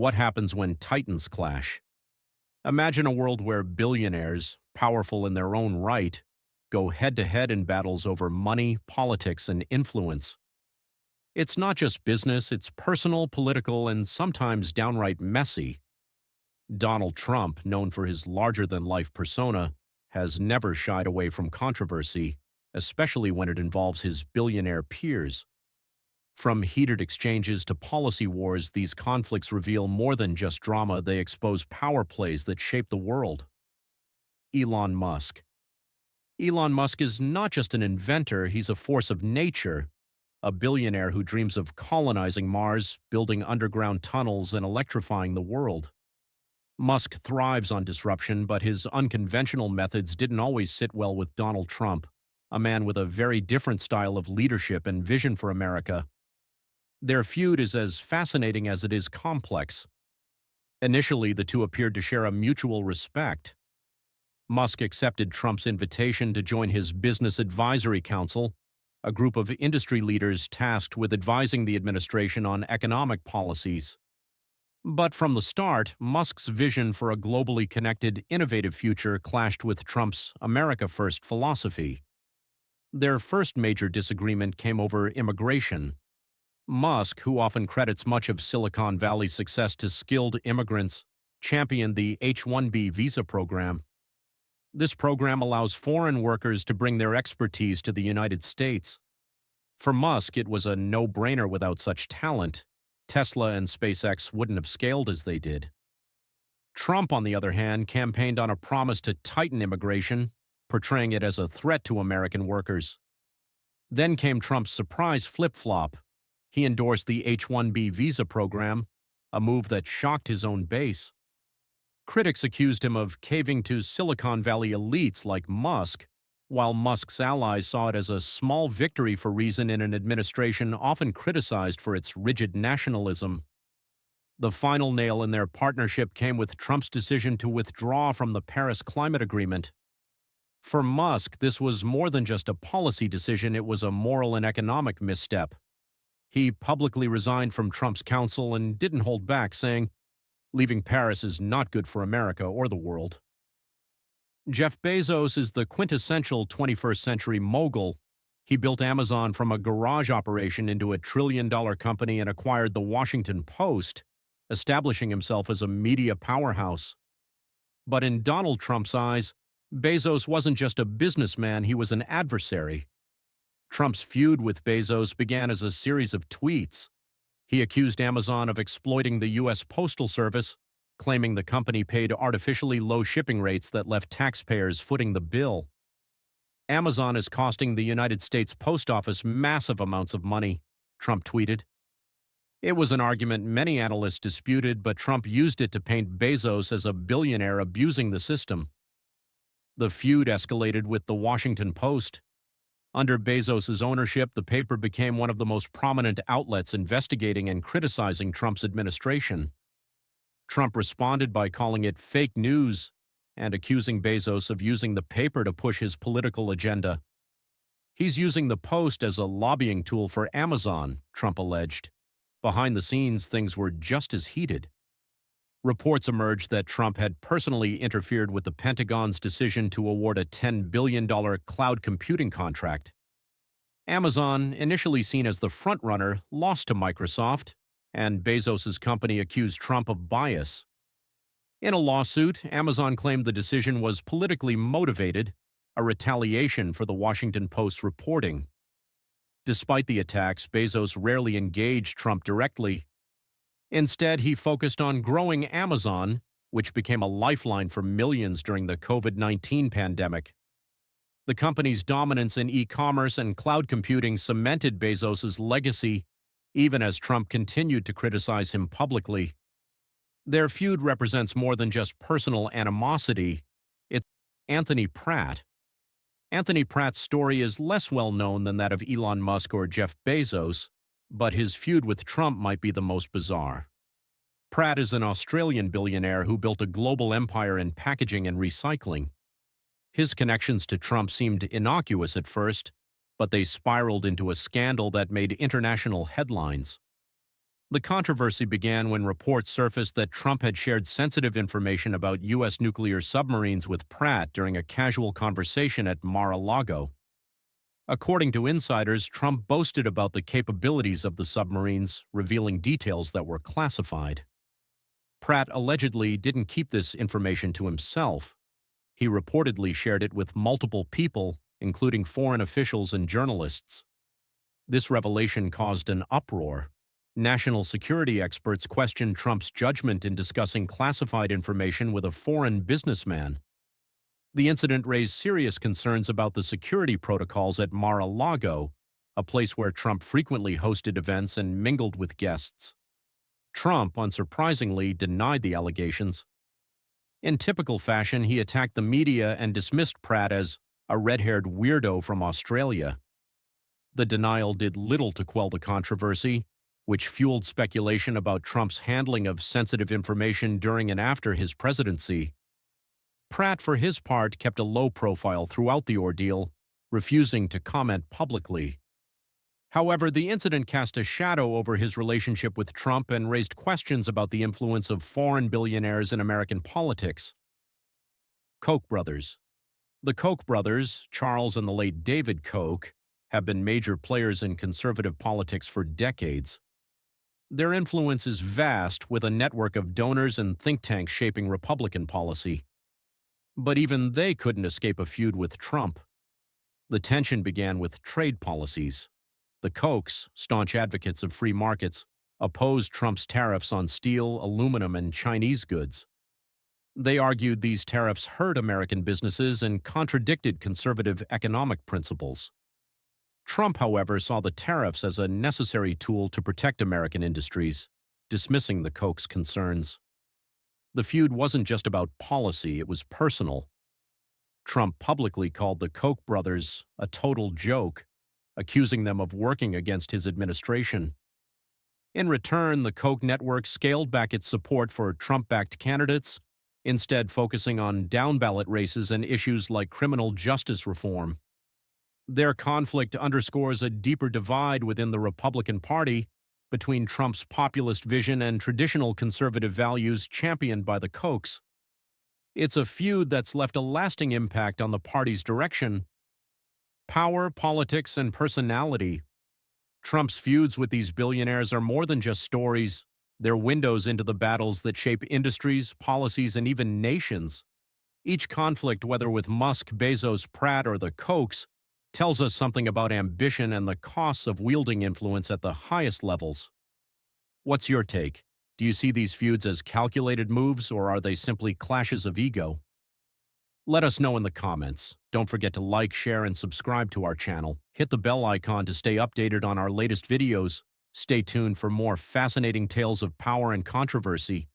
What happens when titans clash? Imagine a world where billionaires, powerful in their own right, go head-to-head in battles over money, politics, and influence. It's not just business, it's personal, political, and sometimes downright messy. Donald Trump, known for his larger-than-life persona, has never shied away from controversy, especially when it involves his billionaire peers. From heated exchanges to policy wars, these conflicts reveal more than just drama, they expose power plays that shape the world. Elon Musk. Elon Musk is not just an inventor, he's a force of nature, a billionaire who dreams of colonizing Mars, building underground tunnels, and electrifying the world. Musk thrives on disruption, but his unconventional methods didn't always sit well with Donald Trump, a man with a very different style of leadership and vision for America. Their feud is as fascinating as it is complex. Initially, the two appeared to share a mutual respect. Musk accepted Trump's invitation to join his Business Advisory Council, a group of industry leaders tasked with advising the administration on economic policies. But from the start, Musk's vision for a globally connected, innovative future clashed with Trump's America First philosophy. Their first major disagreement came over immigration. Musk, who often credits much of Silicon Valley's success to skilled immigrants, championed the H-1B visa program. This program allows foreign workers to bring their expertise to the United States. For Musk, it was a no-brainer. Without such talent, Tesla and SpaceX wouldn't have scaled as they did. Trump, on the other hand, campaigned on a promise to tighten immigration, portraying it as a threat to American workers. Then came Trump's surprise flip-flop. He endorsed the H-1B visa program, a move that shocked his own base. Critics accused him of caving to Silicon Valley elites like Musk, while Musk's allies saw it as a small victory for reason in an administration often criticized for its rigid nationalism. The final nail in their partnership came with Trump's decision to withdraw from the Paris Climate Agreement. For Musk, this was more than just a policy decision, it was a moral and economic misstep. He publicly resigned from Trump's council and didn't hold back, saying, "Leaving Paris is not good for America or the world." Jeff Bezos is the quintessential 21st century mogul. He built Amazon from a garage operation into a trillion-dollar company and acquired the Washington Post, establishing himself as a media powerhouse. But in Donald Trump's eyes, Bezos wasn't just a businessman, he was an adversary. Trump's feud with Bezos began as a series of tweets. He accused Amazon of exploiting the U.S. Postal Service, claiming the company paid artificially low shipping rates that left taxpayers footing the bill. "Amazon is costing the United States Post Office massive amounts of money," Trump tweeted. It was an argument many analysts disputed, but Trump used it to paint Bezos as a billionaire abusing the system. The feud escalated with the Washington Post. Under Bezos's ownership, the paper became one of the most prominent outlets investigating and criticizing Trump's administration. Trump responded by calling it fake news and accusing Bezos of using the paper to push his political agenda. "He's using the Post as a lobbying tool for Amazon," Trump alleged. Behind the scenes, things were just as heated. Reports emerged that Trump had personally interfered with the Pentagon's decision to award a $10 billion cloud computing contract. Amazon, initially seen as the frontrunner, lost to Microsoft, and Bezos's company accused Trump of bias. In a lawsuit, Amazon claimed the decision was politically motivated, a retaliation for the Washington Post's reporting. Despite the attacks, Bezos rarely engaged Trump directly. Instead, he focused on growing Amazon, which became a lifeline for millions during the COVID-19 pandemic. The company's dominance in e-commerce and cloud computing cemented Bezos's legacy, even as Trump continued to criticize him publicly. Their feud represents more than just personal animosity. It's Anthony Pratt. Anthony Pratt's story is less well known than that of Elon Musk or Jeff Bezos, but his feud with Trump might be the most bizarre. Pratt is an Australian billionaire who built a global empire in packaging and recycling. His connections to Trump seemed innocuous at first, but they spiraled into a scandal that made international headlines. The controversy began when reports surfaced that Trump had shared sensitive information about U.S. nuclear submarines with Pratt during a casual conversation at Mar-a-Lago. According to insiders, Trump boasted about the capabilities of the submarines, revealing details that were classified. Pratt allegedly didn't keep this information to himself. He reportedly shared it with multiple people, including foreign officials and journalists. This revelation caused an uproar. National security experts questioned Trump's judgment in discussing classified information with a foreign businessman. The incident raised serious concerns about the security protocols at Mar-a-Lago, a place where Trump frequently hosted events and mingled with guests. Trump, unsurprisingly, denied the allegations. In typical fashion, he attacked the media and dismissed Pratt as a red-haired weirdo from Australia. The denial did little to quell the controversy, which fueled speculation about Trump's handling of sensitive information during and after his presidency. Pratt, for his part, kept a low profile throughout the ordeal, refusing to comment publicly. However, the incident cast a shadow over his relationship with Trump and raised questions about the influence of foreign billionaires in American politics. Koch brothers. The Koch brothers, Charles and the late David Koch, have been major players in conservative politics for decades. Their influence is vast, with a network of donors and think tanks shaping Republican policy. But even they couldn't escape a feud with Trump. The tension began with trade policies. The Kochs, staunch advocates of free markets, opposed Trump's tariffs on steel, aluminum, and Chinese goods. They argued these tariffs hurt American businesses and contradicted conservative economic principles. Trump, however, saw the tariffs as a necessary tool to protect American industries, dismissing the Kochs' concerns. The feud wasn't just about policy, it was personal. Trump publicly called the Koch brothers a total joke, accusing them of working against his administration. In return, the Koch network scaled back its support for Trump-backed candidates, instead focusing on down-ballot races and issues like criminal justice reform. Their conflict underscores a deeper divide within the Republican Party between Trump's populist vision and traditional conservative values championed by the Kochs. It's a feud that's left a lasting impact on the party's direction. Power, politics, and personality. Trump's feuds with these billionaires are more than just stories. They're windows into the battles that shape industries, policies, and even nations. Each conflict, whether with Musk, Bezos, Pratt, or the Kochs, tells us something about ambition and the costs of wielding influence at the highest levels. What's your take? Do you see these feuds as calculated moves, or are they simply clashes of ego? Let us know in the comments. Don't forget to like, share, and subscribe to our channel. Hit the bell icon to stay updated on our latest videos. Stay tuned for more fascinating tales of power and controversy.